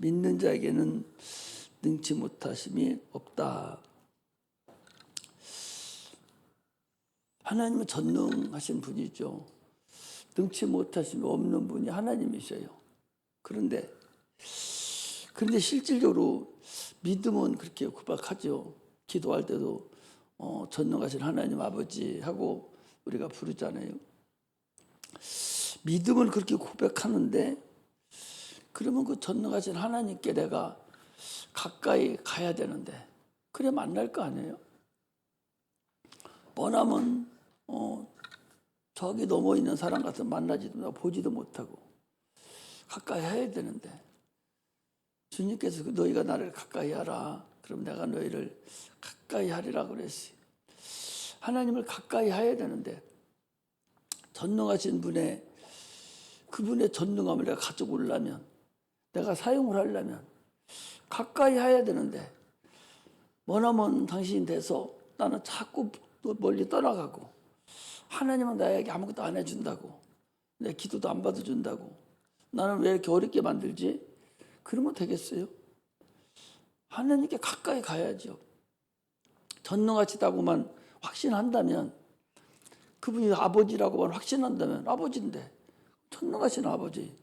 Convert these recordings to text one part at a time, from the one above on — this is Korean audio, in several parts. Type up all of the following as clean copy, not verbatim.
믿는 자에게는 능치 못하심이 없다. 하나님은 전능하신 분이죠. 능치 못하심이 없는 분이 하나님이셔요. 그런데 실질적으로 믿음은 그렇게 구박하죠. 기도할 때도 전능하신 하나님 아버지 하고 우리가 부르잖아요. 믿음을 그렇게 고백하는데 그러면 그 전능하신 하나님께 내가 가까이 가야 되는데 그래 만날 거 아니에요. 뻔하면 저기 넘어 있는 사람 같은 만나지도 못하고 보지도 못하고 가까이 해야 되는데 주님께서 너희가 나를 가까이 하라. 그럼 내가 너희를 가까이 하리라 그랬어요. 하나님을 가까이 해야 되는데 전능하신 그분의 전능함을 내가 가지고 오려면 내가 사용을 하려면 가까이 해야 되는데 머나먼 당신이 돼서 나는 자꾸 또 멀리 떠나가고 하나님은 나에게 아무것도 안 해준다고 내 기도도 안 받아준다고 나는 왜 이렇게 어렵게 만들지? 그러면 되겠어요? 하나님께 가까이 가야죠. 전능하시다고만 확신한다면 그분이 아버지라고만 확신한다면 아버지인데 전능하신 아버지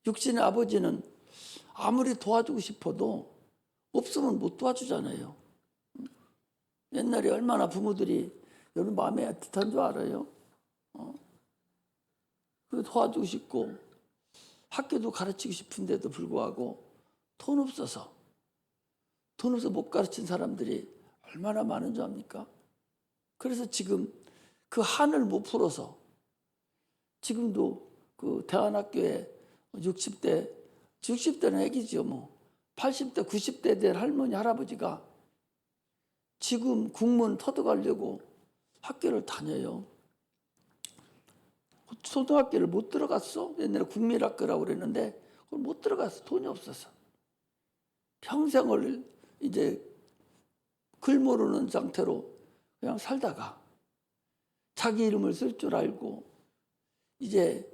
육신의 아버지는 아무리 도와주고 싶어도 없으면 못 도와주잖아요. 옛날에 얼마나 부모들이 여러분 마음에 애틋한 줄 알아요? 그 도와주고 싶고 학교도 가르치고 싶은데도 불구하고 돈 없어서 못 가르친 사람들이 얼마나 많은 줄 압니까? 그래서 지금 그 한을 못 풀어서 지금도 그 대안학교에 60대는 애기죠 뭐 80대 90대 된 할머니 할아버지가 지금 국문 터득하려고 학교를 다녀요. 초등학교를 못 들어갔어. 옛날에 국민학교라고 그랬는데 그걸 못 들어갔어. 돈이 없어서. 평생을 이제 글 모르는 상태로 그냥 살다가 자기 이름을 쓸 줄 알고 이제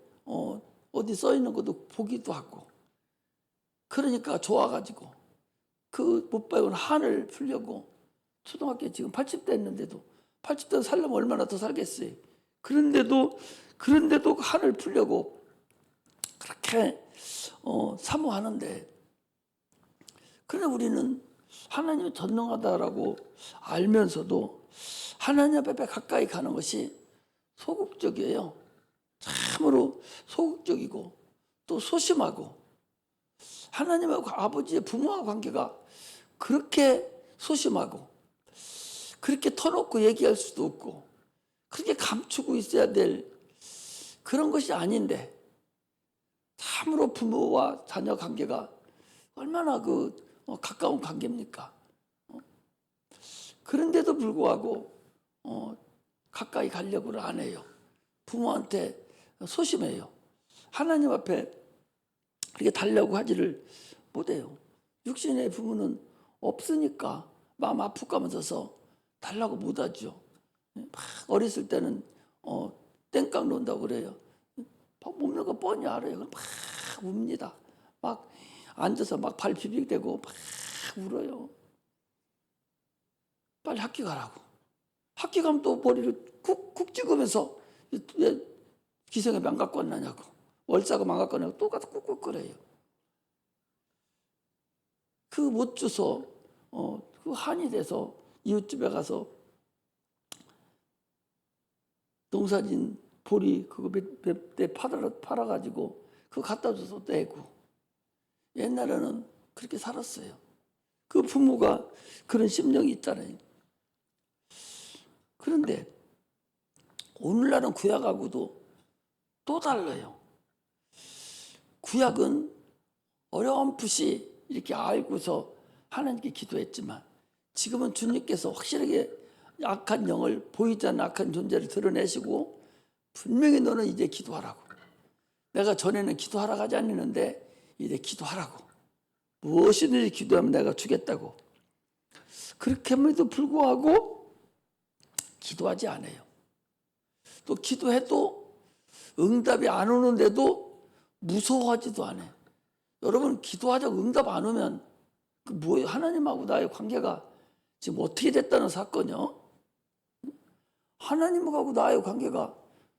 어디 써 있는 것도 보기도 하고 그러니까 좋아가지고 그 못 배운 한을 풀려고 초등학교 지금 80대 했는데도 80대 살려면 얼마나 더 살겠어요. 그런데도 한을 풀려고 그렇게 사모하는데 그런데 우리는 하나님이 전능하다라고 알면서도 하나님 앞에 가까이 가는 것이 소극적이에요. 참으로 소극적이고 또 소심하고 하나님하고 아버지의 부모와 관계가 그렇게 소심하고 그렇게 터놓고 얘기할 수도 없고 그렇게 감추고 있어야 될 그런 것이 아닌데 참으로 부모와 자녀 관계가 얼마나 가까운 관계입니까? 그런데도 불구하고 가까이 가려고를 안 해요. 부모한테 소심해요. 하나님 앞에 그렇게 달라고 하지를 못해요. 육신의 부모는 없으니까 마음 아프고 하면서 달라고 못하죠. 막 어렸을 때는 땡깡 논다고 그래요. 먹는 거 뻔히 알아요. 막 웁니다. 막 앉아서 막 발 비비대고 막 울어요. 빨리 학교 가라고. 학교 가면 또 머리를 쿡쿡 찍으면서 왜 기생에 안 갖고 왔냐고. 월사가 안 갖고 왔냐고 또 가서 쿡쿡거려요. 그 못 줘서 그 한이 돼서 이웃집에 가서 농사진 보리 그거 몇 대 팔아가지고 그거 갖다 줘서 떼고 옛날에는 그렇게 살았어요. 그 부모가 그런 심령이 있잖아요. 그런데 오늘날은 구약하고도 또 달라요. 구약은 어렴풋이 이렇게 알고서 하나님께 기도했지만 지금은 주님께서 확실하게 악한 영을 보이지 않는 악한 존재를 드러내시고 분명히 너는 이제 기도하라고. 내가 전에는 기도하라고 하지 않았는데 이제 기도하라고. 무엇이든지 기도하면 내가 주겠다고. 그렇게 함에도 불구하고 기도하지 않아요. 또 기도해도 응답이 안 오는데도 무서워하지도 않아요. 여러분 기도하자고 응답 안 오면 그 뭐예요? 하나님하고 나의 관계가 지금 어떻게 됐다는 사건이요? 하나님하고 나의 관계가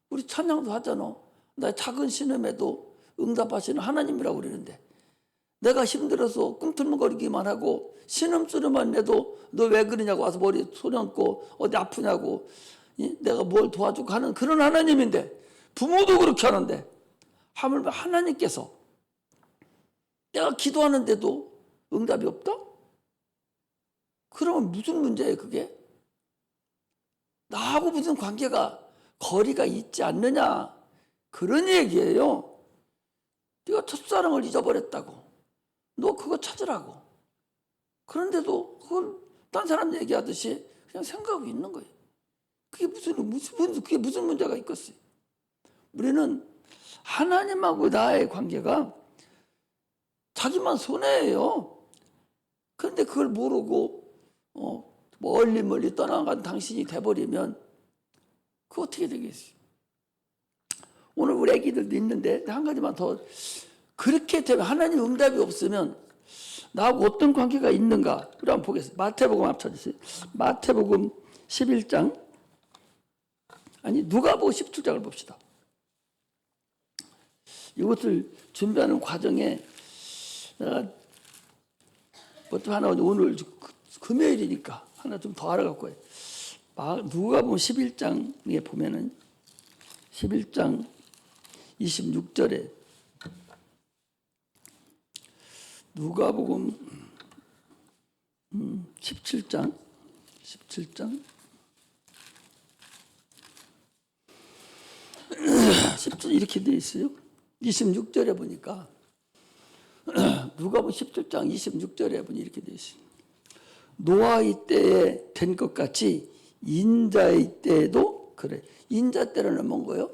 우리 찬양도 하잖아. 나의 작은 신음에도 응답하시는 하나님이라고 그러는데 내가 힘들어서 꿈틀거리기만 하고 신음소리만 내도 너 왜 그러냐고 와서 머리 소려얹고 어디 아프냐고 내가 뭘 도와주고 하는 그런 하나님인데 부모도 그렇게 하는데 하물며 하나님께서 내가 기도하는데도 응답이 없다? 그러면 무슨 문제예요 그게? 나하고 무슨 관계가 거리가 있지 않느냐 그런 얘기예요. 네가 첫사랑을 잊어버렸다고 너 그거 찾으라고. 그런데도 그걸 딴 사람 얘기하듯이 그냥 생각하고 있는 거예요. 그게 무슨 문제가 있겠어요? 우리는 하나님하고 나의 관계가 자기만 손해예요. 그런데 그걸 모르고 멀리 떠나간 당신이 돼버리면 그거 어떻게 되겠어요? 오늘 우리 애기들도 있는데 한 가지만 더 그렇게 되면 하나님 응답이 없으면 나하고 어떤 관계가 있는가 우리 한번 보겠습니다. 마태복음 합쳐주세요. 마태복음 11장 아니 누가복음 17장을 봅시다. 이것을 준비하는 과정에 내가 뭐좀 하나 오늘 금요일이니까 하나 좀 더 알아갖고 누가복음 11장에 보면은 11장 26절에 누가복음 17장 10절 이렇게 되어 있어요. 26절에 보니까 누가복음 17장 26절에 보니 이렇게 되어 있어요. 노아의 때에 된 것 같이 인자의 때에도 그래. 인자 때는 뭔가요?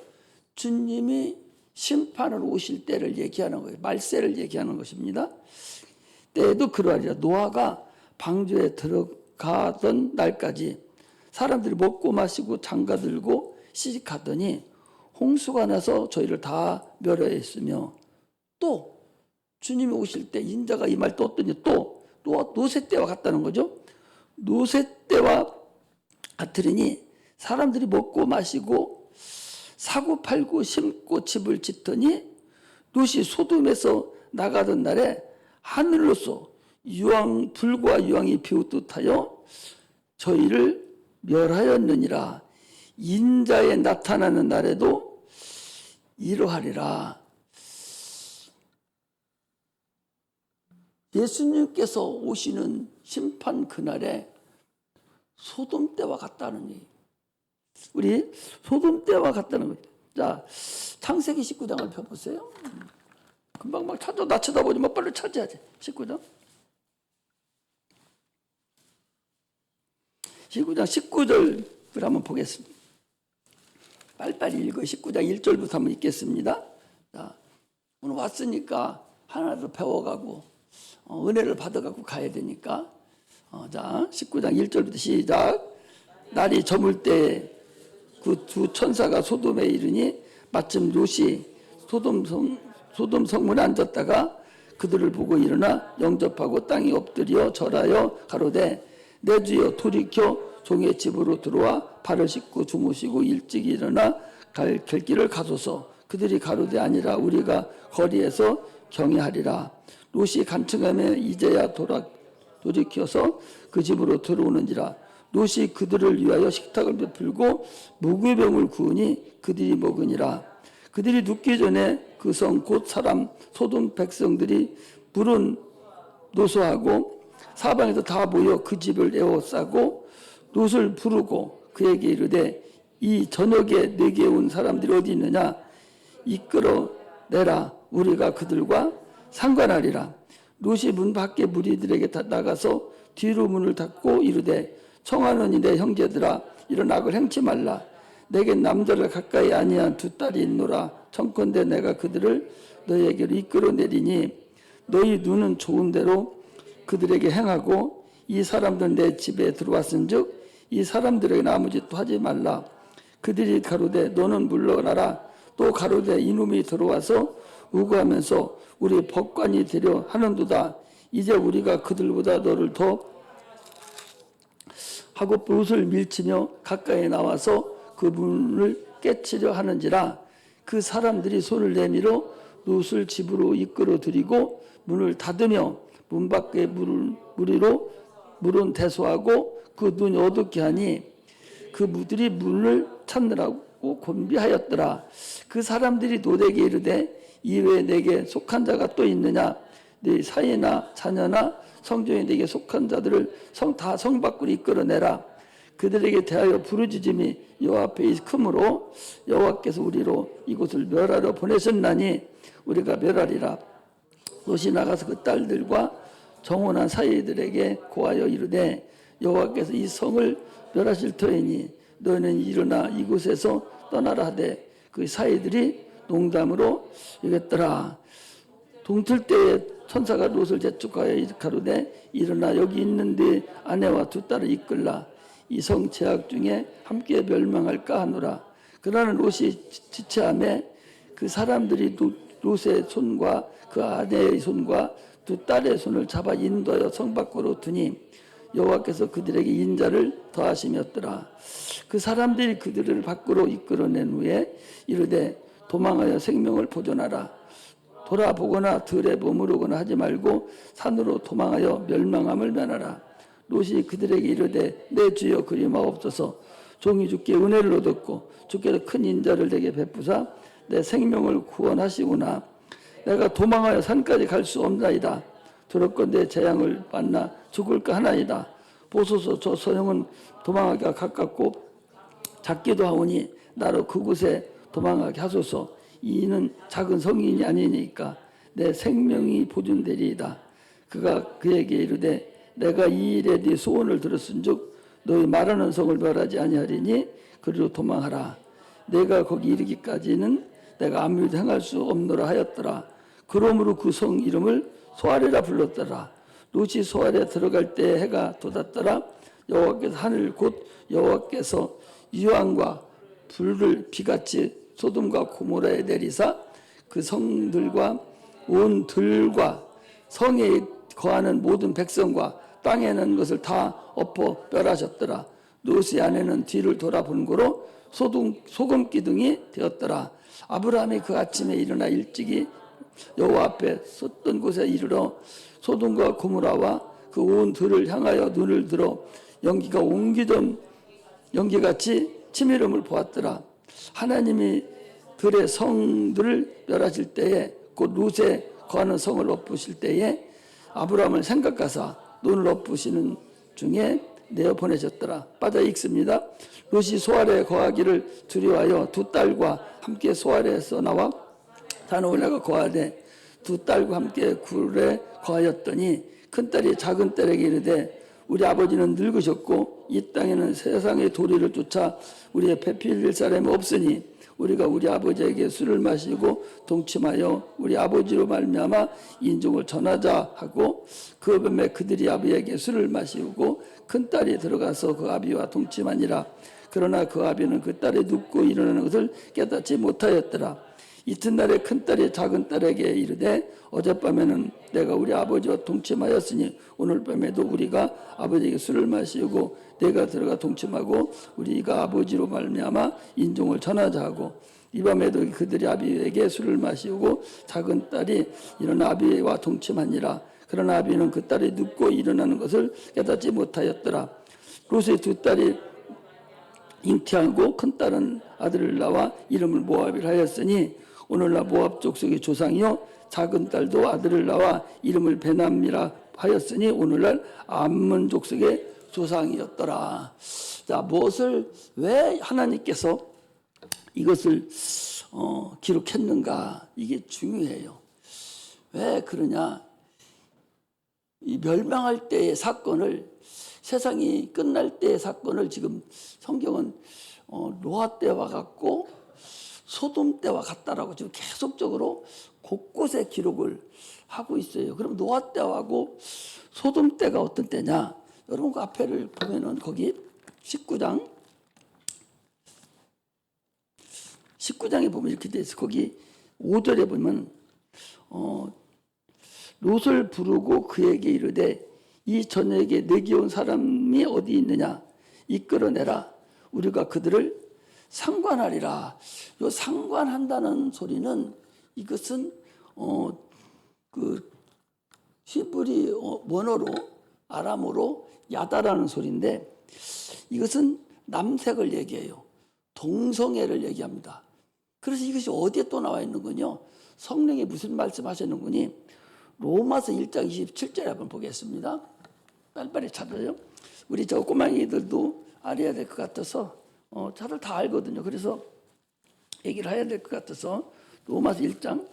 주님이 심판을 오실 때를 얘기하는 거예요. 말세를 얘기하는 것입니다. 때에도 그러하리라. 노아가 방주에 들어가던 날까지 사람들이 먹고 마시고 장가들고 시집가더니 홍수가 나서 저희를 다 멸하였으며 또 주님이 오실 때 인자가 임할 때 어떠니 또 노새 때와 같다는 거죠. 노새 때와 같으리니 사람들이 먹고 마시고 사고 팔고 심고 집을 짓더니 롯이 소돔에서 나가던 날에 하늘로서 불과 유황이 비오듯하여 저희를 멸하였느니라. 인자에 나타나는 날에도 이러하리라. 예수님께서 오시는 심판 그날에 소돔 때와 같다는 얘기. 우리 소돔 때와 같다는 거죠. 자, 창세기 19장을 펴보세요. 금방 막 찾아, 나 쳐다보지 마. 빨리 찾아야지. 19장. 19절을 한번 보겠습니다. 빨리빨리 읽어요. 19장 1절부터 한번 읽겠습니다. 자, 오늘 왔으니까 하나도 배워가고 은혜를 받아가고 가야 되니까 자 19장 1절부터 시작. 날이 저물 때 그 두 천사가 소돔에 이르니 마침 롯이 소돔 성문에 앉았다가 그들을 보고 일어나 영접하고 땅에 엎드려 절하여 가로되 내 주여 돌이켜 종의 집으로 들어와 발을 씻고 주무시고 일찍 일어나 갈 길을 가소서. 그들이 가로되 아니라 우리가 거리에서 경외하리라. 롯이 간청하며 이제야 돌이켜서 그 집으로 들어오는지라. 롯이 그들을 위하여 식탁을 베풀고 무교병을 구우니 그들이 먹으니라. 그들이 눕기 전에 그 성 곧 사람 소돔 백성들이 불은 노소하고 사방에서 다 모여 그 집을 에워싸고 롯을 부르고 그에게 이르되 이 저녁에 내게 온 사람들이 어디 있느냐 이끌어내라. 우리가 그들과 상관하리라. 롯이 문 밖에 무리들에게 나가서 뒤로 문을 닫고 이르되 청하노니 내 형제들아 이런 악을 행치 말라. 내게 남자를 가까이 아니한 두 딸이 있노라. 청컨대 내가 그들을 너희에게로 이끌어내리니 너희 눈은 좋은 대로 그들에게 행하고 이 사람들 내 집에 들어왔은즉 이 사람들에게 아무 짓도 하지 말라. 그들이 가로되 너는 물러나라. 또 가로되 이놈이 들어와서 우고하면서 우리 법관이 되려 하는도다. 이제 우리가 그들보다 너를 더 하고 롯을 밀치며 가까이 나와서 그 문을 깨치려 하는지라. 그 사람들이 손을 내밀어 롯을 집으로 이끌어 들이고 문을 닫으며 문 밖에 물은 대소하고 그 눈이 어둡게 하니 그 무들이 문을 찾느라고 곤비하였더라. 그 사람들이 롯에게 이르되 이외에 내게 속한 자가 또 있느냐? 네 사이나 자녀나 성중에 내게 속한 자들을 다 성 밖으로 이끌어내라. 그들에게 대하여 부르짖음이 여호와 앞에 크므로 여호와께서 우리로 이곳을 멸하러 보내셨나니 우리가 멸하리라. 롯이 나가서 그 딸들과 정혼한 사이들에게 고하여 이르되 여호와께서 이 성을 멸하실 터이니 너희는 일어나 이곳에서 떠나라 하되 그 사이들이 농담으로 여겼더라. 동틀 때에 천사가 롯을 재촉하여 가로되 일어나 여기 있는 네 아내와 두 딸을 이끌라. 이 성 제약 중에 함께 멸망할까 하노라. 그러나 롯이 지체함에 그 사람들이 롯의 손과 그 아내의 손과 두 딸의 손을 잡아 인도하여 성 밖으로 두니 여호와께서 그들에게 인자를 더하심이었더라. 그 사람들이 그들을 밖으로 이끌어낸 후에 이르되 도망하여 생명을 보존하라. 돌아보거나 들에 머무르거나 하지 말고 산으로 도망하여 멸망함을 면하라. 롯이 그들에게 이르되 내 주여 그리마옵소서. 종이 주께 은혜를 얻었고 주께서 큰 인자를 내게 베푸사 내 생명을 구원하시구나. 내가 도망하여 산까지 갈 수 없나이다. 두렵건대 재앙을 만나 죽을까 하나이다. 보소서 저 소형은 도망하기가 가깝고 작기도 하오니 나로 그곳에 도망하게 하소서. 이는 작은 성인이 아니니까 내 생명이 보존되리이다. 그가 그에게 이르되 내가 이 일에 네 소원을 들었은즉 너희 말하는 성을 멸하지 아니하리니 그리로 도망하라. 내가 거기 이르기까지는 내가 아무 일도 행할 수 없노라 하였더라. 그러므로 그 성 이름을 소아레라 불렀더라. 롯이 소아레에 들어갈 때 해가 돋았더라. 여호와께서 하늘 곧 여호와께서 유황과 불을 비같이 소돔과 고모라에 내리사 그 성들과 온 들과 성에 거하는 모든 백성과 땅에 있는 것을 다 엎어 멸하셨더라. 롯의 아내는 뒤를 돌아본 고로 소금 기둥이 되었더라. 아브라함이 그 아침에 일어나 일찍이 여호와 앞에 섰던 곳에 이르러 소돔과 고모라와 그 온 들을 향하여 눈을 들어 연기가 옮기던 연기같이 치밀음을 보았더라. 하나님이 들의 성들을 멸하실 때에 곧 롯에 거하는 성을 엎으실 때에 아브라함을 생각하사 눈을 엎으시는 중에 내어 보내셨더라. 빠져 읽습니다. 롯이 소아레에 거하기를 두려워하여 두 딸과 함께 소아레에서 나와 산 올라가 거하되 두 딸과 함께 굴에 거하였더니 큰딸이 작은 딸에게 이르되 우리 아버지는 늙으셨고 이 땅에는 세상의 도리를 쫓아 우리의 배 빌릴 사람이 없으니 우리가 우리 아버지에게 술을 마시고 동침하여 우리 아버지로 말미암아 인종을 전하자 하고 그 밤에 그들이 아비에게 술을 마시고 큰딸이 들어가서 그 아비와 동침하니라. 그러나 그 아비는 그 딸이 눕고 일어나는 것을 깨닫지 못하였더라. 이튿날에 큰딸이 작은딸에게 이르되 어젯밤에는 내가 우리 아버지와 동침하였으니 오늘 밤에도 우리가 아버지에게 술을 마시고 내가 들어가 동침하고 우리가 아버지로 말미암아 인종을 전하자 하고 이 밤에도 그들이 아비에게 술을 마시고 작은딸이 일어나 아비와 동침하니라. 그러나 아비는 그 딸이 눕고 일어나는 것을 깨닫지 못하였더라. 롯의 두 딸이 잉태하고 큰딸은 아들을 낳아 이름을 모압이라 하였으니 오늘날 모압 족속의 조상이요 작은 딸도 아들을 낳아 이름을 베남이라 하였으니 오늘날 암몬 족속의 조상이었더라. 자, 무엇을 왜 하나님께서 이것을 기록했는가? 이게 중요해요. 왜 그러냐? 이 멸망할 때의 사건을 세상이 끝날 때의 사건을 지금 성경은 노아 때와 같고 소돔 때와 같다라고 지금 계속적으로 곳곳에 기록을 하고 있어요. 그럼 노아 때하고 소돔 때가 어떤 때냐? 여러분 그 앞에를 보면은 거기 19장에 보면 이렇게 돼 있어. 거기 5절에 보면 롯을 부르고 그에게 이르되 이 저녁에 내게 온 사람이 어디 있느냐 이끌어내라 우리가 그들을 상관하리라. 요 상관한다는 소리는 이것은 그 히브리 원어로 아람어로 야다라는 소리인데 이것은 남색을 얘기해요. 동성애를 얘기합니다. 그래서 이것이 어디에 또 나와 있는 거냐? 성령이 무슨 말씀하시는군이 로마서 1장 27절에 한번 보겠습니다. 빨리빨리 찾아요. 우리 저 꼬맹이들도 알아야 될 것 같아서 다들 다 알거든요. 그래서 얘기를 해야 될 것 같아서 로마서 1장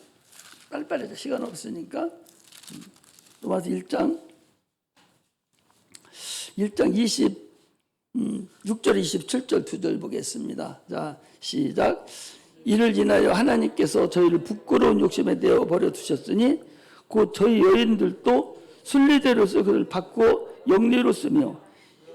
빨리빨리 시간 없으니까 로마서 1장 26절 27절 2절 보겠습니다. 자, 시작. 이를 인하여 하나님께서 저희를 부끄러운 욕심에 내어 버려 두셨으니 곧 저희 여인들도 순리대로서 그를 받고 영리로 쓰며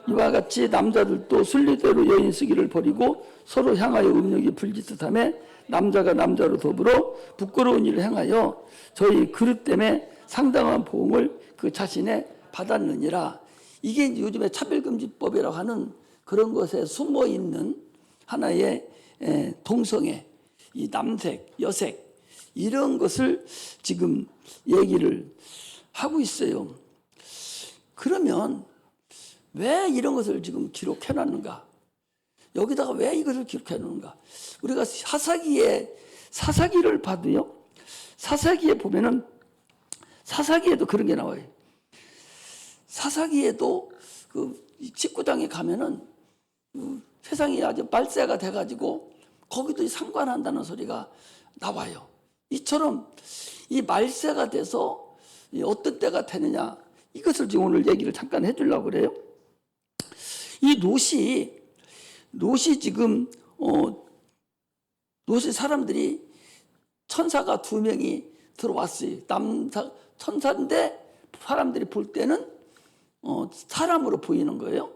이와 같이 남자들도 순리대로 여인 쓰기를 버리고 서로 향하여 음욕이 불짓듯하며 남자가 남자로 더불어 부끄러운 일을 행하여 저희 그릇 때문에 상당한 보응을 그 자신에 받았느니라. 이게 요즘에 차별금지법이라고 하는 그런 것에 숨어 있는 하나의 동성애, 이 남색, 여색 이런 것을 지금 얘기를 하고 있어요. 그러면 왜 이런 것을 지금 기록해 놨는가? 여기다가 왜 이것을 기록해 놓는가? 우리가 사사기를 봐도요. 사사기에 보면은 사사기에도 그런 게 나와요. 사사기에도 그 19장에 가면은 세상이 아주 말세가 돼가지고 거기도 상관한다는 소리가 나와요. 이처럼 이 말세가 돼서 어떤 때가 되느냐 이것을 지금 오늘 얘기를 잠깐 해주려고 그래요. 이 롯이 지금 롯의 사람들이 천사가 2명이 들어왔어요. 천사인데 사람들이 볼 때는 사람으로 보이는 거예요.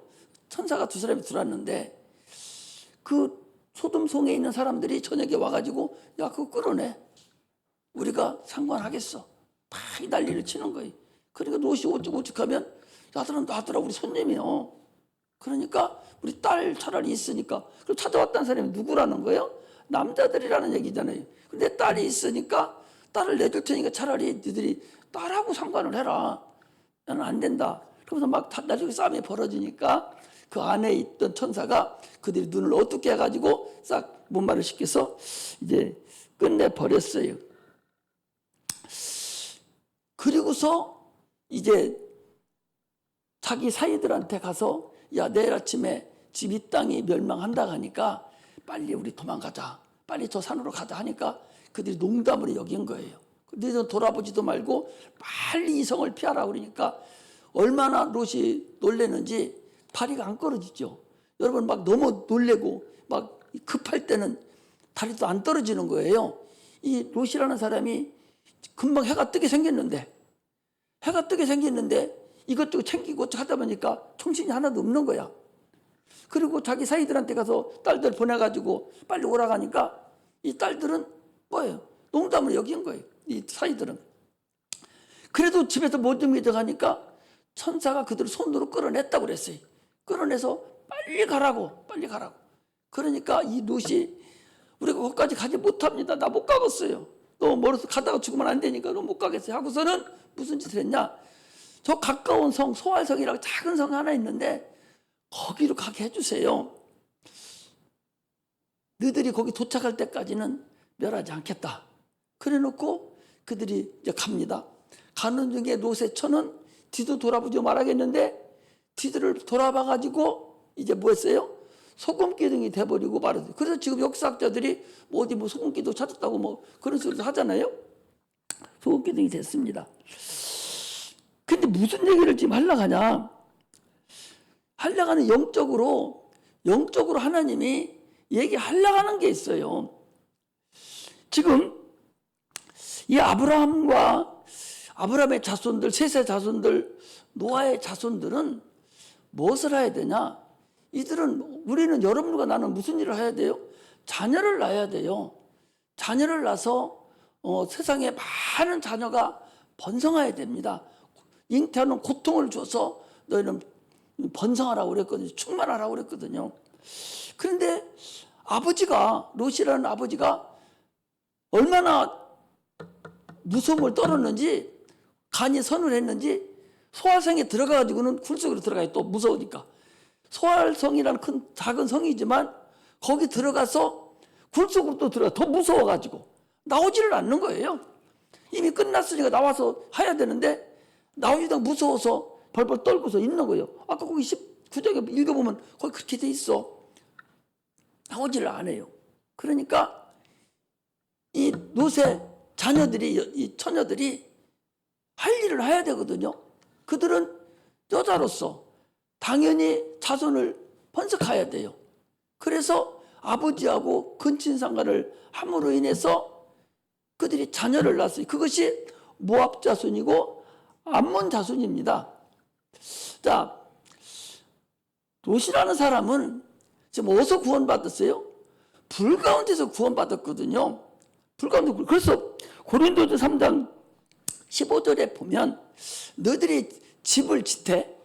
천사가 2사람이 들어왔는데 그 소돔성에 있는 사람들이 저녁에 와가지고 야 그거 끌어내 우리가 상관하겠어 막 이 난리를 치는 거예요. 그러니까 롯이 오죽하면 야들아 놔두라 우리 손님이요. 그러니까 우리 딸 차라리 있으니까 그럼 찾아왔다는 사람이 누구라는 거예요? 남자들이라는 얘기잖아요. 근데 딸이 있으니까 딸을 내줄 테니까 차라리 너희들이 딸하고 상관을 해라. 나는 안 된다. 그러면서 막 나중에 싸움이 벌어지니까 그 안에 있던 천사가 그들이 눈을 어둡게 해가지고 싹 못말을 시켜서 이제 끝내버렸어요. 그리고서 이제 자기 사이들한테 가서 야 내일 아침에 집 이 땅이 멸망한다 하니까 빨리 우리 도망가자. 빨리 저 산으로 가자 하니까 그들이 농담으로 여긴 거예요. 너희들 돌아보지도 말고 빨리 이 성을 피하라 그러니까 얼마나 롯이 놀래는지 다리가 안 떨어지죠. 여러분 막 너무 놀래고 막 급할 때는 다리도 안 떨어지는 거예요. 이 롯이라는 사람이 금방 해가 뜨게 생겼는데 이것저것 챙기고 하다 보니까 정신이 하나도 없는 거야. 그리고 자기 사이들한테 가서 딸들 보내가지고 빨리 오라고 하니까 이 딸들은 뭐예요? 농담을 여긴 거예요. 이 사이들은. 그래도 집에서 모둠이 들어가니까 천사가 그들을 손으로 끌어냈다고 그랬어요. 끌어내서 빨리 가라고. 그러니까 이 롯이 우리가 거기까지 가지 못합니다. 나 못 가겠어요. 너무 멀어서 가다가 죽으면 안 되니까 너 못 가겠어요. 하고서는 무슨 짓을 했냐? 저 가까운 성 소알성이라고 작은 성 하나 있는데 거기로 가게 해주세요. 너희들이 거기 도착할 때까지는 멸하지 않겠다. 그래놓고 그들이 이제 갑니다. 가는 중에 롯의 처는 뒤도 돌아보지 말아야겠는데 뒤를 돌아봐가지고 이제 뭐 했어요? 소금기둥이 돼버리고 말았어요. 그래서 지금 역사학자들이 뭐 어디 뭐 소금기둥 찾았다고 뭐 그런 소리를 하잖아요. 소금기둥이 됐습니다. 근데 무슨 얘기를 지금 하려고 하냐? 하려고 하는 영적으로 하나님이 얘기하려고 하는 게 있어요. 지금 이 아브라함의 자손들, 셋의 자손들, 노아의 자손들은 무엇을 해야 되냐? 우리는 여러분과 나는 무슨 일을 해야 돼요? 자녀를 낳아야 돼요. 자녀를 낳아서 세상에 많은 자녀가 번성해야 됩니다. 잉태하는 고통을 줘서 너희는 번성하라고 그랬거든요. 충만하라고 그랬거든요. 그런데 아버지가, 롯이라는 아버지가 얼마나 무서움을 떨었는지, 간이 선을 했는지, 소활성에 들어가가지고는 굴속으로 들어가요. 또 무서우니까. 소활성이라는 큰 작은 성이지만 거기 들어가서 굴속으로 또 들어가, 더 무서워가지고 나오지를 않는 거예요. 이미 끝났으니까 나와서 해야 되는데 나오지도 무서워서 벌벌 떨고서 있는 거예요. 아까 거기 19장에 읽어보면 거기 그렇게 돼 있어. 나오지를 않아요. 그러니까 이 롯의 자녀들이, 이 처녀들이 할 일을 해야 되거든요. 그들은 여자로서 당연히 자손을 번성해야 돼요. 그래서 아버지하고 근친상간을 함으로 인해서 그들이 자녀를 낳았어요. 그것이 모압 자손이고 암몬 자손입니다. 자, 롯이라는 사람은 지금 어디서 구원받았어요? 불 가운데서 구원받았거든요. 불 가운데. 그래서 고린도서 3장 15절에 보면 너희들이 집을 짓되,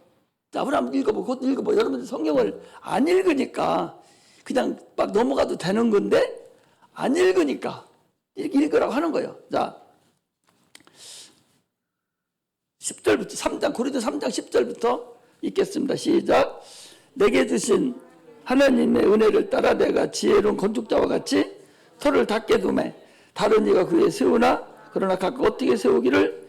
자, 한번 읽어보고 여러분들 성경을 안 읽으니까 그냥 막 넘어가도 되는 건데 안 읽으니까 이렇게 읽으라고 하는 거예요. 자, 10절부터 3장, 고린도 3장 10절부터 읽겠습니다. 시작. 내게 주신 하나님의 은혜를 따라 내가 지혜로운 건축자와 같이 터를 닦게 두매 다른 이가 그에 세우나 그러나 각각 어떻게 세우기를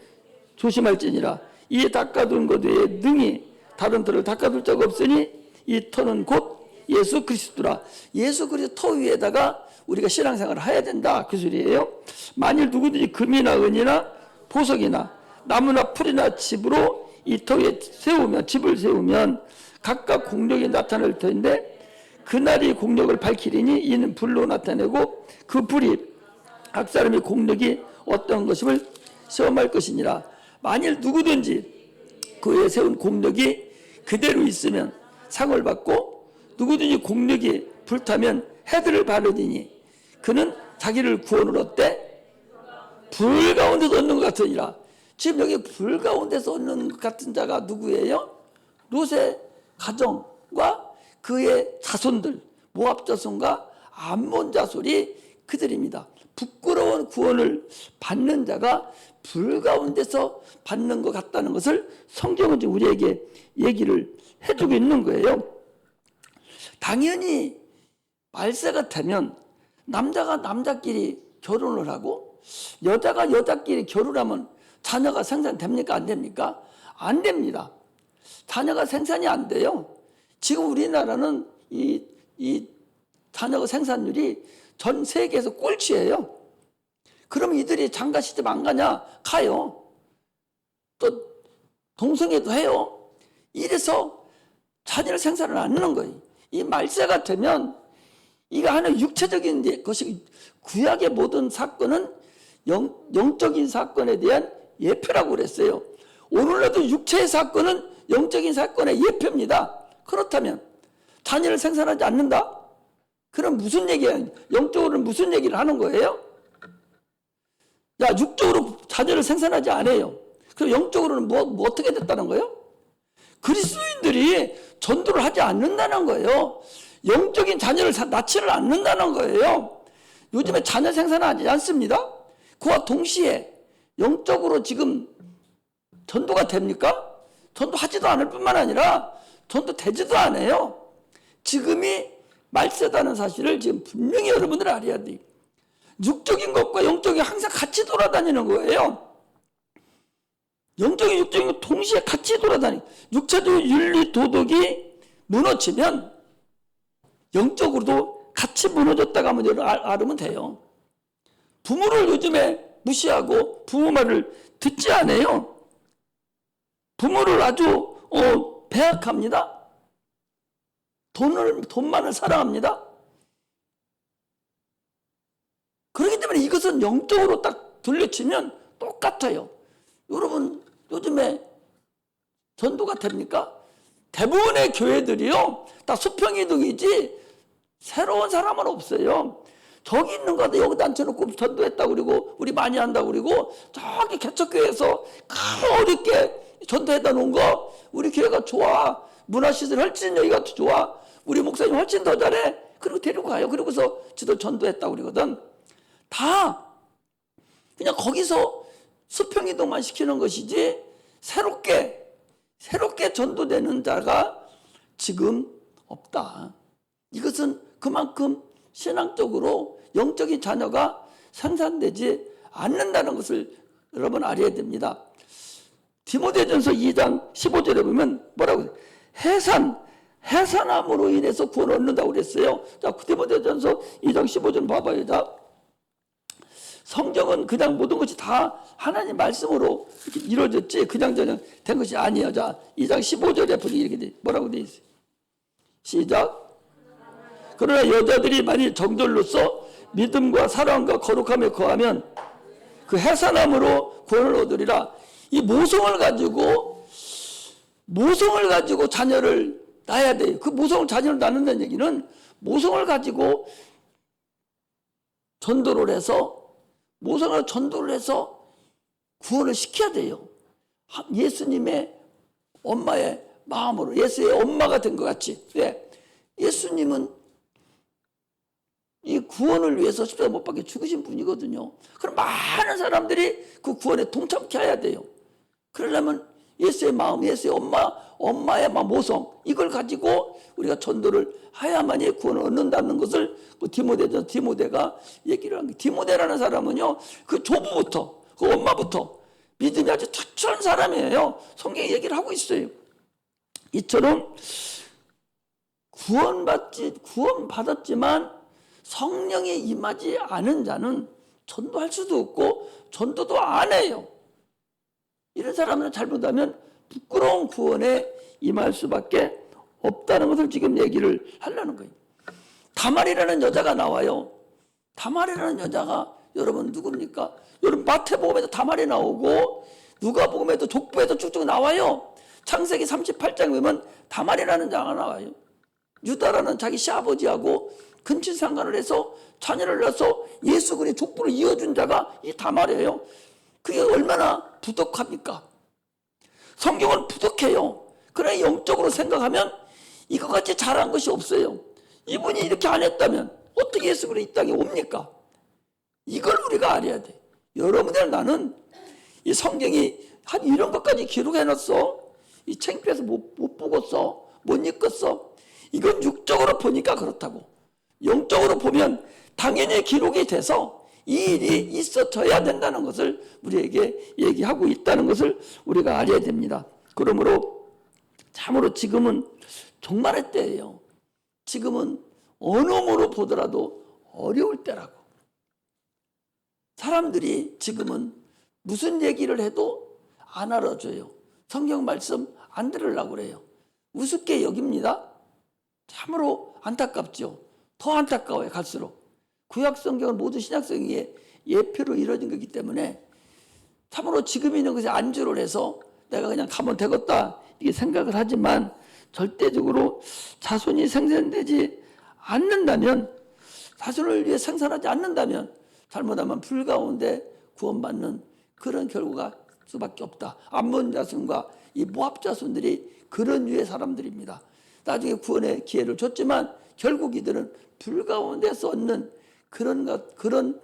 조심할지니라. 이 닦아둔 것 외에 능히 다른 터를 닦아둘 자가 없으니 이 터는 곧 예수 그리스도라. 예수 그리스도 터 위에다가 우리가 신앙생활을 해야 된다, 그 소리예요. 만일 누구든지 금이나 은이나 보석이나 나무나 풀이나 집으로 이 터 위에 집을 세우면 각각 공력이 나타날 터인데 그날이 공력을 밝히리니 이는 불로 나타내고 그 불이 각 사람의 공력이 어떤 것임을 시험할 것이니라. 만일 누구든지 그 위에 세운 공력이 그대로 있으면 상을 받고 누구든지 공력이 불타면 헤드를 바르니니 그는 자기를 구원을 얻되 불 가운데서 얻는 것 같으니라. 지금 여기 불 가운데서 얻는 것 같은 자가 누구예요? 롯의 가정과 그의 자손들, 모압 자손과 암몬 자손이 그들입니다. 부끄러운 구원을 받는 자가 불 가운데서 받는 것 같다는 것을 성경은 우리에게 얘기를 해주고 있는 거예요. 당연히 말세가 되면 남자가 남자끼리 결혼을 하고 여자가 여자끼리 결혼하면 자녀가 생산됩니까? 안 됩니까? 안 됩니다. 자녀가 생산이 안 돼요. 지금 우리나라는 이 자녀 생산율이 전 세계에서 꼴찌예요. 그러면 이들이 장가 시집 안 가냐? 가요. 또 동성애도 해요. 이래서 자녀를 생산을 안 하는 거예요. 이 말세가 되면 이거 하나의 육체적인 것이, 구약의 모든 사건은 영적인 사건에 대한 예표라고 그랬어요. 오늘날도 육체의 사건은 영적인 사건의 예표입니다. 그렇다면 자녀를 생산하지 않는다? 그럼 무슨 얘기예요? 영적으로는 무슨 얘기를 하는 거예요? 야, 육적으로 자녀를 생산하지 않아요. 그럼 영적으로는 뭐 어떻게 됐다는 거예요? 그리스도인들이 전도를 하지 않는다는 거예요. 영적인 자녀를 낳지를 않는다는 거예요. 요즘에 자녀 생산하지 않습니다. 그와 동시에 영적으로 지금 전도가 됩니까? 전도하지도 않을 뿐만 아니라 전도되지도 않아요. 지금이 말세다는 사실을 지금 분명히 여러분들 알아야 돼요. 육적인 것과 영적인 항상 같이 돌아다니는 거예요. 영적인 육적인 것 동시에 같이 돌아다니는, 육체적 윤리 도덕이 무너지면 영적으로도 같이 무너졌다가 하면 알으면 돼요. 부모를 요즘에 무시하고 부모 말을 듣지 않아요. 부모를 아주 배약합니다. 돈만을 사랑합니다. 그렇기 때문에 이것은 영적으로 딱 돌려치면 똑같아요. 여러분, 요즘에 전도가 됩니까? 대부분의 교회들이요, 다 수평이동이지 새로운 사람은 없어요. 저기 있는 거 같아. 여기다 앉혀놓고 전도했다고 그러고 우리 많이 한다고 그러고 저기 개척교회에서 어렵게 전도해다 놓은 거 우리 교회가 좋아. 문화시설 훨씬 여기가 좋아. 우리 목사님 훨씬 더 잘해. 그리고 데리고 가요. 그러고서 지도 전도했다고 그러거든. 다 그냥 거기서 수평이동만 시키는 것이지 새롭게 전도되는 자가 지금 없다. 이것은 그만큼 신앙적으로 영적인 자녀가 생산되지 않는다는 것을 여러분 알아야 됩니다. 디모데전서 2장 15절에 보면 뭐라고 해요? 해산함으로 인해서 구원을 얻는다고 그랬어요. 자, 디모데전서 2장 15절 봐봐요. 자, 성경은 그냥 모든 것이 다 하나님 말씀으로 이렇게 이루어졌지 그냥 된 것이 아니에요. 자, 2장 15절에 보니 이렇게 돼. 뭐라고 돼 있어요? 시작. 그러나 여자들이 만일 정절로서 믿음과 사랑과 거룩함에 거하면 그 해산함으로 구원을 얻으리라. 이 모성을 가지고 자녀를 낳아야 돼요. 그 모성을 자녀를 낳는다는 얘기는 모성을 가지고 전도를 해서 구원을 시켜야 돼요. 예수님의 엄마의 마음으로 예수의 엄마가 된 것 같이. 왜? 예수님은 이 구원을 위해서 십자가 못 박혀 죽으신 분이거든요. 그럼 많은 사람들이 그 구원에 동참케 해야 돼요. 그러려면 예수의 마음, 예수의 엄마의 모성 이걸 가지고 우리가 전도를 해야만이 구원을 얻는다는 것을 디모데가 얘기를 한 거예요. 디모데라는 사람은요, 그 조부부터, 그 엄마부터 믿음이 아주 투철한 사람이에요. 성경이 얘기를 하고 있어요. 이처럼 구원받았지만 성령이 임하지 않은 자는 전도할 수도 없고 전도도 안 해요. 이런 사람은 잘못하면 부끄러운 구원에 임할 수밖에 없다는 것을 지금 얘기를 하려는 거예요. 다말이라는 여자가 나와요. 다말이라는 여자가 여러분 누굽니까? 여러분 마태복음에도 다말이 나오고 누가복음에도 족보에도 쭉쭉 나와요. 창세기 38장에 보면 다말이라는 자가 나와요. 유다라는 자기 시아버지하고 근친상간을 해서 자녀를 낳아서 예수군의 족보를 이어준 자가 이 다말이에요. 그게 얼마나 부족합니까? 성경은 부족해요. 그러나 영적으로 생각하면 이거같이 잘한 것이 없어요. 이분이 이렇게 안 했다면 어떻게 예수군이 이 땅에 옵니까? 이걸 우리가 알아야 돼. 여러분들 나는 이 성경이 한 이런 것까지 기록해놨어. 이 창피해서 못 보겠어. 못 읽겠어. 이건 육적으로 보니까 그렇다고. 영적으로 보면 당연히 기록이 돼서 이 일이 있어져야 된다는 것을 우리에게 얘기하고 있다는 것을 우리가 알아야 됩니다. 그러므로 참으로 지금은 종말의 때예요. 지금은 어느 모로 보더라도 어려울 때라고. 사람들이 지금은 무슨 얘기를 해도 안 알아줘요. 성경 말씀 안 들으려고 그래요. 우습게 여깁니다. 참으로 안타깝죠. 더 안타까워요. 갈수록. 구약 성경은 모두 신약 성경의 예표로 이루어진 거기 때문에 참으로 지금 있는 것에 안주를 해서 내가 그냥 가면 되겠다 이렇게 생각을 하지만 절대적으로 자손이 생산되지 않는다면, 자손을 위해 생산하지 않는다면 잘못하면 불 가운데 구원받는 그런 결과가 수밖에 없다. 암몬 자손과 이 모압 자손들이 그런 류의 사람들입니다. 나중에 구원의 기회를 줬지만 결국 이들은 불 가운데서 얻는 그런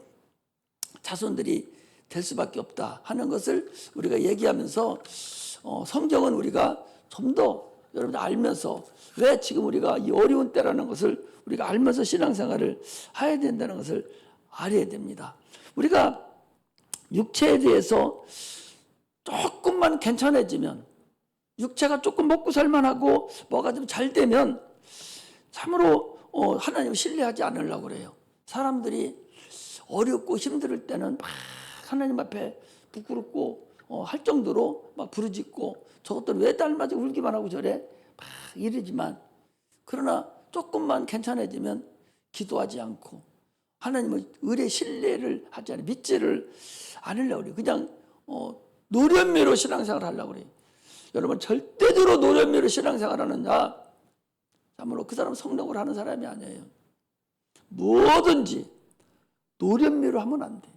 자손들이 될 수밖에 없다 하는 것을 우리가 얘기하면서 성경은 우리가 좀 더 여러분들 알면서 왜 지금 우리가 이 어려운 때라는 것을 우리가 알면서 신앙생활을 해야 된다는 것을 알아야 됩니다. 우리가 육체에 대해서 조금만 괜찮아지면, 육체가 조금 먹고 살만하고 뭐가 좀 잘 되면 참으로 하나님을 신뢰하지 않으려고 그래요. 사람들이 어렵고 힘들 때는 막 하나님 앞에 부끄럽고 할 정도로 막 부르짖고 저것들 왜 딸맞아 울기만 하고 저래 막 이러지만, 그러나 조금만 괜찮아지면 기도하지 않고 하나님을 의뢰 신뢰를 하지 않아요. 믿지를 않으려고 그래요. 그냥 노련미로 신앙생활을 하려고 그래요. 여러분 절대적으로 노련미로 신앙생활하는 자 참으로 그 사람은 성령을 하는 사람이 아니에요. 뭐든지 노련미로 하면 안 돼.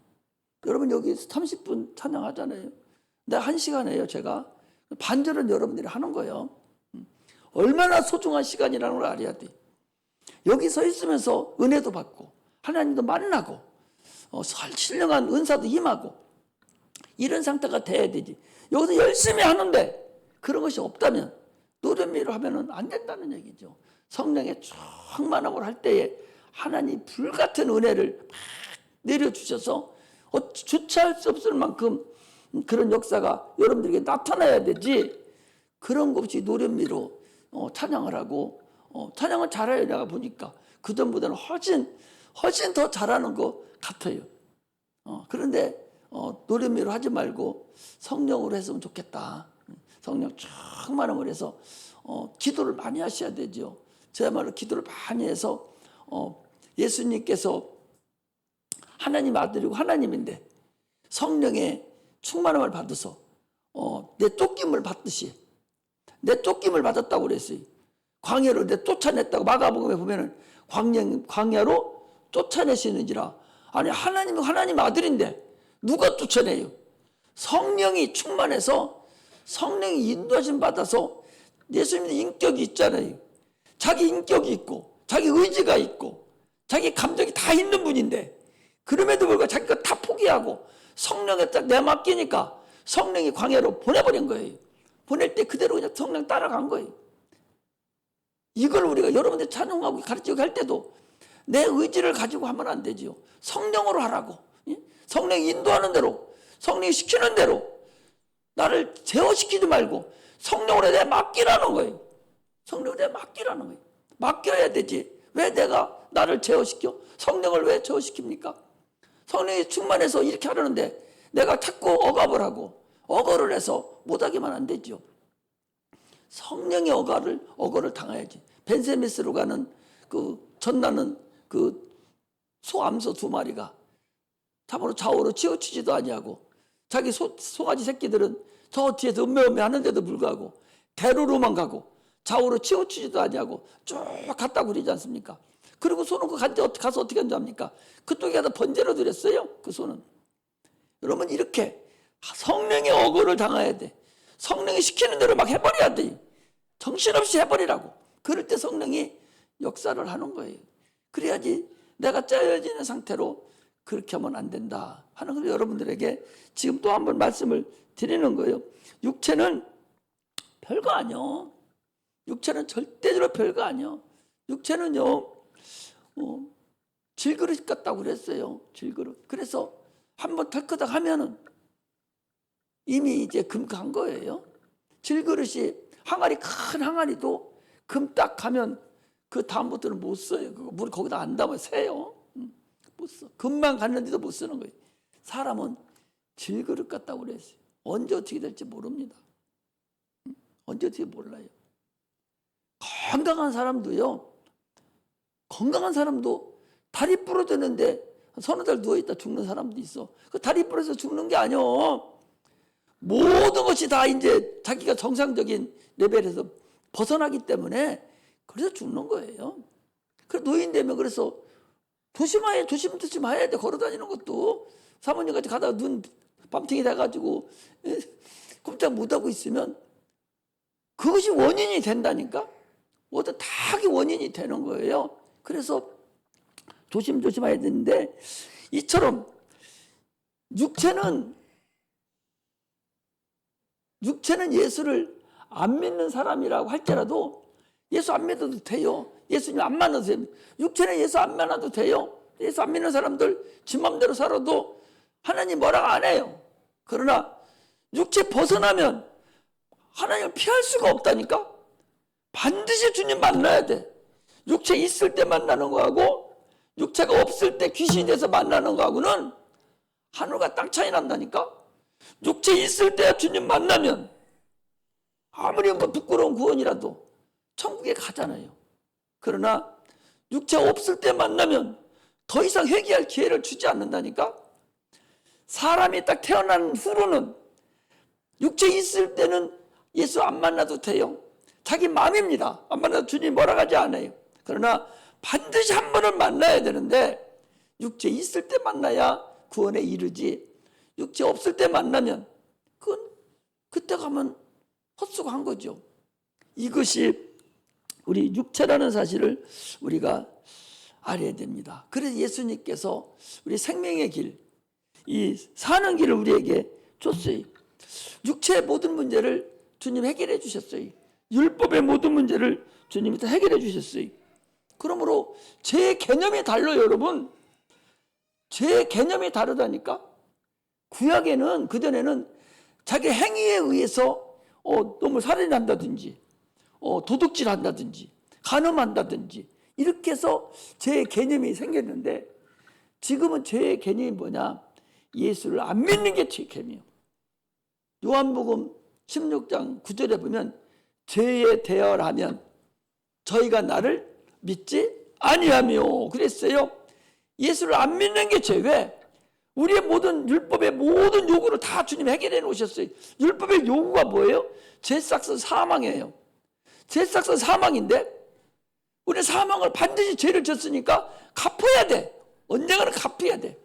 여러분 여기 30분 찬양하잖아요. 내가 1시간 해요. 제가 반절은 여러분들이 하는 거예요. 얼마나 소중한 시간이라는 걸 알아야 돼. 여기 서 있으면서 은혜도 받고 하나님도 만나고 신령한 은사도 임하고 이런 상태가 돼야 되지. 여기서 열심히 하는데 그런 것이 없다면 노련미로 하면 안 된다는 얘기죠. 성령의 충만함을 할 때에 하나님 불같은 은혜를 막 내려주셔서 주체할 수 없을 만큼 그런 역사가 여러분들에게 나타나야 되지. 그런 것 없이 노련미로 찬양을 하고 찬양은 잘해요. 내가 보니까 그전보다는 훨씬 더 잘하는 것 같아요. 그런데 노련미로 하지 말고 성령으로 했으면 좋겠다. 성령 충만함을 해서 기도를 많이 하셔야 되죠. 저야말로 기도를 많이 해서 예수님께서 하나님 아들이고 하나님인데 성령의 충만함을 받아서 내 쫓김을 받듯이 내 쫓김을 받았다고 그랬어요. 광야로 내 쫓아냈다고 마가복음에 보면은 광야로 쫓아내시는지라. 아니 하나님 아들인데 누가 쫓아내요? 성령이 충만해서 성령이 인도하심 받아서 예수님의 인격이 있잖아요. 자기 인격이 있고 자기 의지가 있고 자기 감정이 다 있는 분인데 그럼에도 불구하고 자기가 다 포기하고 성령에 딱 내맡기니까 성령이 광야로 보내버린 거예요. 보낼 때 그대로 그냥 성령 따라간 거예요. 이걸 우리가 여러분들 찬양하고 가르치고 할 때도 내 의지를 가지고 하면 안 되지요. 성령으로 하라고. 성령이 인도하는 대로 성령이 시키는 대로 나를 제어시키지 말고 성령으로 내 맡기라는 거예요. 성령으로 내 맡기라는 거예요. 맡겨야 되지. 왜 내가 나를 제어시켜? 성령을 왜 제어시킵니까? 성령이 충만해서 이렇게 하려는데 내가 자꾸 억압을 하고 억어를 해서 못하기만 안 되죠. 성령의 억어를 당해야지. 벤세미스로 가는 전나는 소암소 2마리가 참으로 좌우로 치우치지도 아니하고 자기 송아지 새끼들은 저 뒤에서 음매음매 하는데도 불구하고 대로로만 가고 좌우로 치우치지도 아니하고 쭉 갔다고 그러지 않습니까? 그리고 소는 가서 어떻게 한지 압니까? 그쪽에 가서 번제로 드렸어요. 그 소는. 여러분 이렇게 성령의 억울을 당해야 돼. 성령이 시키는 대로 막 해버려야 돼. 정신없이 해버리라고. 그럴 때 성령이 역사를 하는 거예요. 그래야지 내가 짜여지는 상태로 그렇게 하면 안 된다 하는 걸 여러분들에게 지금 또 한 번 말씀을 드리는 거예요. 육체는 별거 아니요. 육체는 절대적으로 별거 아니요. 육체는요 질그릇 같다고 그랬어요. 질그릇. 그래서 한번 털커덕 하면은 이미 이제 금 간 거예요. 질그릇이 항아리 큰 항아리도 금 딱 가면 그 다음부터는 못 써요. 물 거기다 안 담아 새요. 못 써. 금만 갔는데도 못 쓰는 거예요. 사람은 질그릇 같다고 그랬어요. 언제 어떻게 될지 모릅니다. 언제 어떻게 몰라요. 건강한 사람도 다리 부러졌는데 서너 달 누워있다 죽는 사람도 있어. 그 다리 부러져서 죽는 게 아니요. 모든 것이 다 이제 자기가 정상적인 레벨에서 벗어나기 때문에 그래서 죽는 거예요. 그래서 노인 되면 그래서 조심해야 돼. 걸어다니는 것도 사모님같이 가다가 눈 밤탱이 돼가지고 꼼짝 못하고 있으면 그것이 원인이 된다니까. 모두 다 그게 원인이 되는 거예요. 그래서 조심해야 되는데 이처럼 육체는 예수를 안 믿는 사람이라고 할지라도 예수 안 믿어도 돼요. 예수님 안 만나도 돼요. 육체는 예수 안 만나도 돼요. 예수 안 믿는 사람들 지 맘대로 살아도 하나님 뭐라고 안 해요. 그러나 육체 벗어나면 하나님을 피할 수가 없다니까. 반드시 주님 만나야 돼. 육체 있을 때 만나는 거하고 육체가 없을 때 귀신이 돼서 만나는 거하고는 하늘과 땅 차이 난다니까. 육체 있을 때 주님 만나면 아무리 부끄러운 구원이라도 천국에 가잖아요. 그러나 육체 없을 때 만나면 더 이상 회개할 기회를 주지 않는다니까. 사람이 딱 태어난 후로는 육체 있을 때는 예수 안 만나도 돼요. 자기 마음입니다. 안 만나도 주님 뭐라 하지 않아요. 그러나 반드시 한 번은 만나야 되는데 육체 있을 때 만나야 구원에 이르지, 육체 없을 때 만나면 그건 그때 가면 헛수고한 거죠. 이것이 우리 육체라는 사실을 우리가 알아야 됩니다. 그래서 예수님께서 우리 생명의 길, 이 사는 길을 우리에게 줬어요. 육체의 모든 문제를 주님 해결해 주셨어요. 율법의 모든 문제를 주님이 다 해결해 주셨어요. 그러므로 죄의 개념이 달라요, 여러분. 죄의 개념이 다르다니까. 구약에는, 그전에는 자기 행위에 의해서 너무 살인한다든지 도둑질한다든지 간음한다든지 이렇게 해서 죄의 개념이 생겼는데, 지금은 죄의 개념이 뭐냐? 예수를 안 믿는 게 죄의 개념이에요. 요한복음 16장 9절에 보면 죄에 대열하면 저희가 나를 믿지 아니하며 그랬어요. 예수를 안 믿는 게 죄. 왜? 우리의 모든 율법의 모든 요구를 다 주님 해결해 놓으셨어요. 율법의 요구가 뭐예요? 죄삭은 사망이에요. 죄삭은 사망인데 우리 사망을 반드시 죄를 졌으니까 갚아야 돼. 언젠가는 갚아야 돼.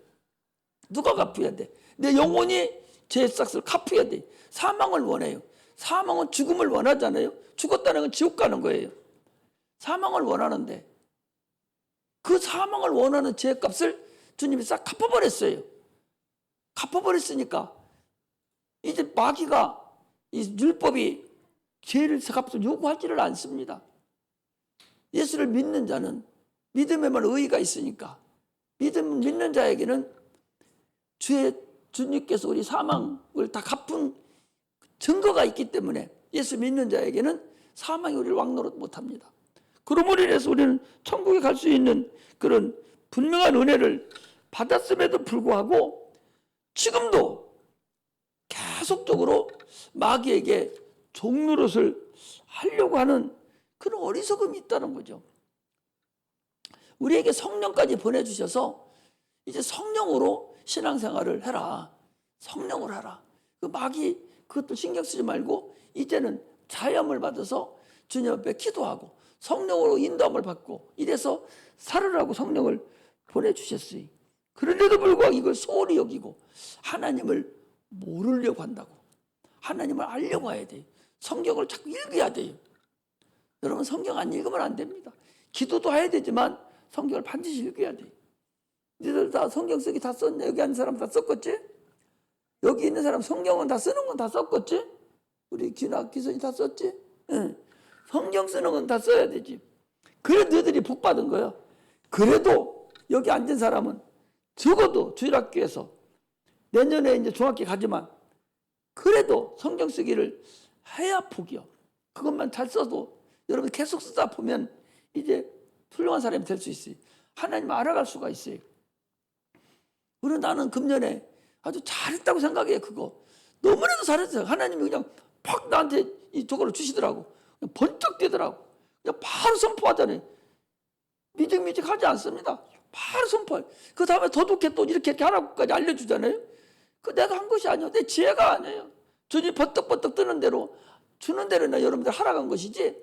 누가 갚아야 돼? 내 영혼이 죄삭을 갚아야 돼. 사망을 원해요. 사망은 죽음을 원하잖아요. 죽었다는 건 지옥 가는 거예요. 사망을 원하는데 그 사망을 원하는 죄값을 주님이 싹 갚아버렸어요. 갚아버렸으니까 이제 마귀가 이 율법이 죄를 값을 요구하지를 않습니다. 예수를 믿는 자는 믿음에만 의의가 있으니까 믿는 자에게는 주님께서 우리 사망을 다 갚은 증거가 있기 때문에 예수 믿는 자에게는 사망이 우리를 왕노릇 못합니다. 그러므로 인해서 우리는 천국에 갈 수 있는 그런 분명한 은혜를 받았음에도 불구하고 지금도 계속적으로 마귀에게 종노릇을 하려고 하는 그런 어리석음이 있다는 거죠. 우리에게 성령까지 보내주셔서 이제 성령으로 신앙생활을 해라. 성령을 하라. 그 마귀 그것도 신경 쓰지 말고 이제는 자염을 받아서 주님 앞에 기도하고 성령으로 인도함을 받고 이래서 살으라고 성령을 보내주셨어요. 그런데도 불구하고 이걸 소홀히 여기고 하나님을 모르려고 한다고. 하나님을 알려고 해야 돼요. 성경을 자꾸 읽어야 돼요. 여러분 성경 안 읽으면 안 됩니다. 기도도 해야 되지만 성경을 반드시 읽어야 돼요. 니들 다 성경 쓰기 다 썼냐? 여기 앉은 사람 다 썼겠지? 여기 있는 사람 성경은 다 쓰는 건 다 썼겠지? 우리 기선이 다 썼지? 응. 성경 쓰는 건 다 써야 되지. 그래 너희들이 복 받은 거야. 그래도 여기 앉은 사람은 적어도 주일학교에서 내년에 이제 중학교 가지만 그래도 성경 쓰기를 해야 복이요. 그것만 잘 써도 여러분 계속 쓰다 보면 이제 훌륭한 사람이 될 수 있어요. 하나님을 알아갈 수가 있어요. 그리고 나는 금년에 아주 잘했다고 생각해요. 그거 너무나도 잘했어요. 하나님이 그냥 팍 나한테 저거를 주시더라고. 그냥 번쩍 뛰더라고. 그냥 바로 선포하잖아요. 미직하지 않습니다. 바로 선포해요. 그 다음에 더욱해 또 이렇게 하라고까지 알려주잖아요. 그 내가 한 것이 아니에요. 내 지혜가 아니에요. 주님 버떡버떡 뜨는 대로 주는 대로나 여러분들 하라고 한 것이지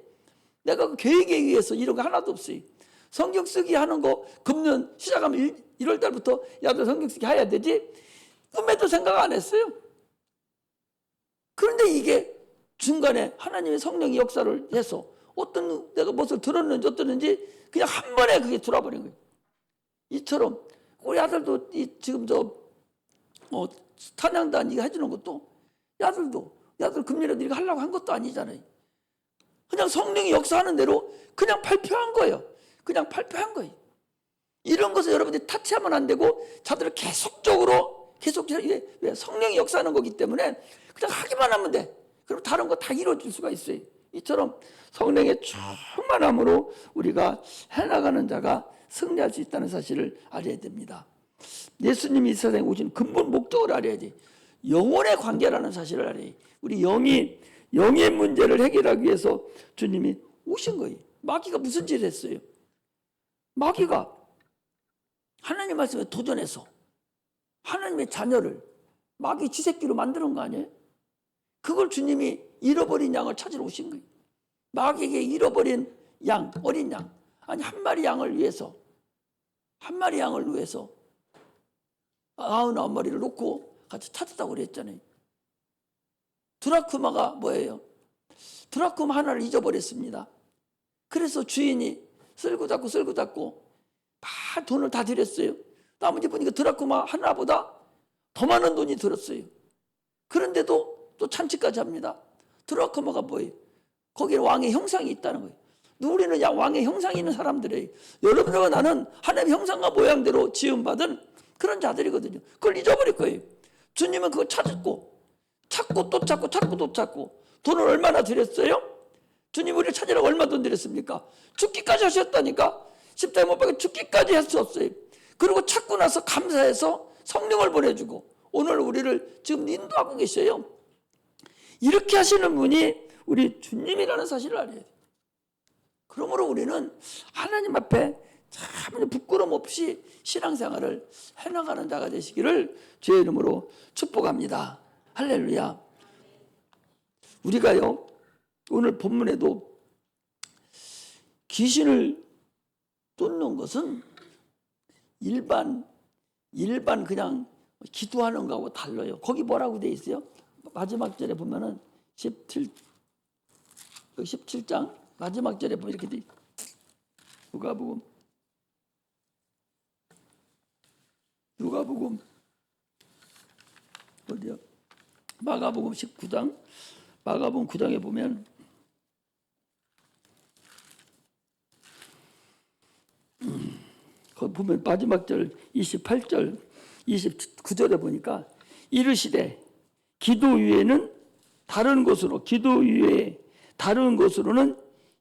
내가 그 계획에 의해서 이런 거 하나도 없어요. 성경 쓰기 하는 거 금년 시작하면 1월 달부터 야들 성경 쓰기 해야 되지 꿈에도 생각 안 했어요. 그런데 이게 중간에 하나님의 성령의 역사를 해서 어떤 내가 무엇을 들었는지 어떠는지 그냥 한 번에 그게 들어버린 거예요. 이처럼 우리 아들도 지금 찬양단 이거 해주는 것도 야들 금년에도 이거 하려고 한 것도 아니잖아요. 그냥 성령이 역사하는 대로 그냥 발표한 거예요. 그냥 발표한 거예요. 이런 것을 여러분들이 타치하면 안 되고 자들을 계속적으로 왜 성령이 역사하는 거기 때문에 그냥 하기만 하면 돼. 그럼 다른 거 다 이루어질 수가 있어요. 이처럼 성령의 충만함으로 우리가 해나가는 자가 승리할 수 있다는 사실을 알아야 됩니다. 예수님이 이 세상에 오신 근본 목적을 알아야지. 영혼의 관계라는 사실을 알아야 돼. 우리 영의 문제를 해결하기 위해서 주님이 오신 거예요. 마귀가 무슨 짓을 했어요? 마귀가 하나님 말씀에 도전해서 하나님의 자녀를 마귀 지새끼로 만드는 거 아니에요? 그걸 주님이 잃어버린 양을 찾으러 오신 거예요. 마귀에게 잃어버린 양, 어린 양, 아니 한 마리 양을 위해서 99마리를 놓고 같이 찾았다고 그랬잖아요. 드라크마가 뭐예요? 드라크마 하나를 잊어버렸습니다. 그래서 주인이 쓸고 닦고 다 돈을 다 들였어요. 나머지 보니까 드라크마 하나보다 더 많은 돈이 들었어요. 그런데도 또 참치까지 합니다. 드라크마가 뭐예요? 거기에 왕의 형상이 있다는 거예요. 우리는 왕의 형상이 있는 사람들이에요. 여러분과 나는 하나님의 형상과 모양대로 지음받은 그런 자들이거든요. 그걸 잊어버릴 거예요. 주님은 그거 찾고 또 찾고 돈을 얼마나 들였어요? 주님 우리를 찾으라고 얼마 돈 들였습니까? 죽기까지 하셨다니까. 십자가에 못 박혀 죽기까지 했었어요. 그리고 찾고 나서 감사해서 성령을 보내주고 오늘 우리를 지금 인도하고 계셔요. 이렇게 하시는 분이 우리 주님이라는 사실을 알아야 돼요. 그러므로 우리는 하나님 앞에 참 부끄럼 없이 신앙생활을 해나가는 자가 되시기를 주의 이름으로 축복합니다. 할렐루야. 우리가요 오늘 본문에도 귀신을 쫓는 것은 일반 그냥 기도하는 거하고 달라요. 거기 뭐라고 돼 있어요? 마지막 절에 보면은 17장 마지막 절에 보면 이렇게 돼 있어요. 누가복음 어디야? 마가복음 19장 마가복음 9장에 보면 거기 보면 마지막 절 28절 29절에 보니까 이르시되 기도 위에는 다른 곳으로는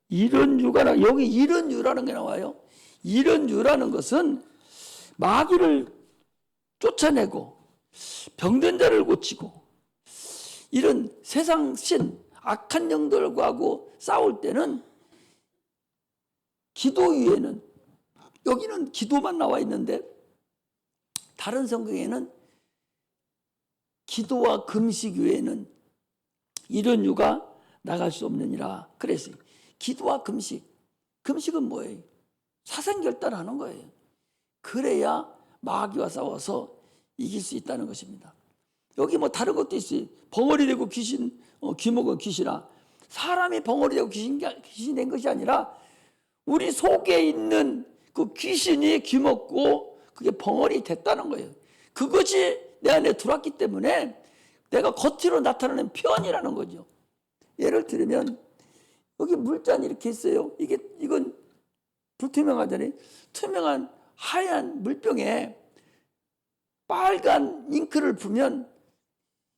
이런 유가 여기 이런 유라는 게 나와요. 이런 유라는 것은 마귀를 쫓아내고 병든 자를 고치고 이런 세상 신 악한 영들과하고 싸울 때는 기도 위에는 여기는 기도만 나와 있는데 다른 성경에는 기도와 금식 외에는 이런 유가 나갈 수 없느니라 그랬어요. 기도와 금식은 뭐예요? 사생결단하는 거예요. 그래야 마귀와 싸워서 이길 수 있다는 것입니다. 여기 뭐 다른 것도 있어요. 벙어리 되고 귀먹은 귀신아. 사람이 벙어리 되고 귀신이 된 것이 아니라 우리 속에 있는 그 귀신이 귀먹고 그게 벙어리 됐다는 거예요. 그것이 내 안에 들어왔기 때문에 내가 겉으로 나타나는 표현이라는 거죠. 예를 들면 여기 물잔이 이렇게 있어요. 이건 불투명하잖아요. 투명한 하얀 물병에 빨간 잉크를 부으면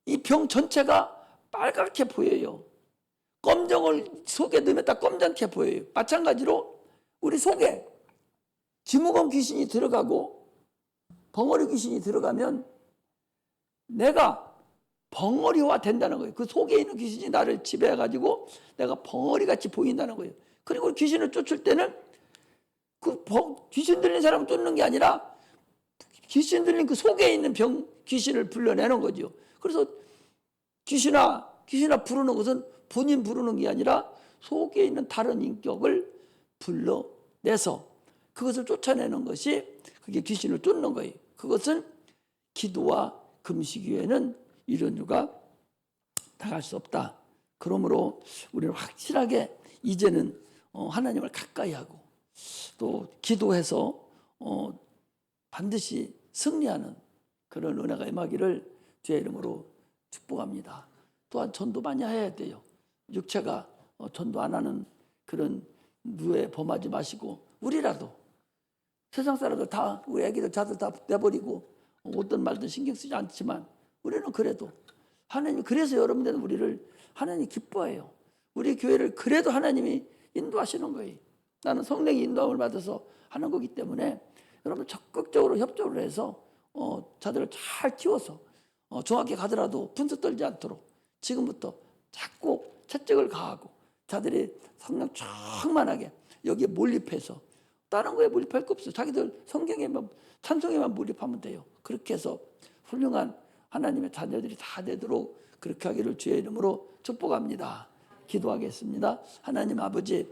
이 병 전체가 빨갛게 보여요. 검정을 속에 넣으면 다 검정게 보여요. 마찬가지로 우리 속에 쥐묵은 귀신이 들어가고 벙어리 귀신이 들어가면 내가 벙어리화 된다는 거예요. 그 속에 있는 귀신이 나를 지배해가지고 내가 벙어리같이 보인다는 거예요. 그리고 귀신을 쫓을 때는 귀신 들린 사람을 쫓는 게 아니라 귀신 들린 그 속에 있는 귀신을 불러내는 거죠. 그래서 귀신아 부르는 것은 본인 부르는 게 아니라 속에 있는 다른 인격을 불러내서 그것을 쫓아내는 것이 그게 귀신을 쫓는 거예요. 그것은 기도와 금식 외에는 이런 유가 나갈 수 없다. 그러므로 우리는 확실하게 이제는 하나님을 가까이 하고 또 기도해서 반드시 승리하는 그런 은혜가 임하기를 주의 이름으로 축복합니다. 또한 전도 많이 해야 돼요. 육체가 전도 안 하는 그런 누에 범하지 마시고 우리라도 세상 사람들 다 우리 애기들 자들 다 내버리고 어떤 말도 신경 쓰지 않지만 우리는 그래도 하나님 그래서 여러분들은 우리를 하나님이 기뻐해요. 우리 교회를 그래도 하나님이 인도하시는 거예요. 나는 성령의 인도함을 받아서 하는 거기 때문에 여러분 적극적으로 협조를 해서 자들을 잘 키워서 중학교 가더라도 분수 떨지 않도록 지금부터 자꾸 채찍을 가하고 자들이 성령 충만하게 여기에 몰입해서 다른 거에 몰입할 거 없어요. 자기들 성경에만 찬송에만 몰입하면 돼요. 그렇게 해서 훌륭한 하나님의 자녀들이 다 되도록 그렇게 하기를 주의 이름으로 축복합니다. 기도하겠습니다. 하나님 아버지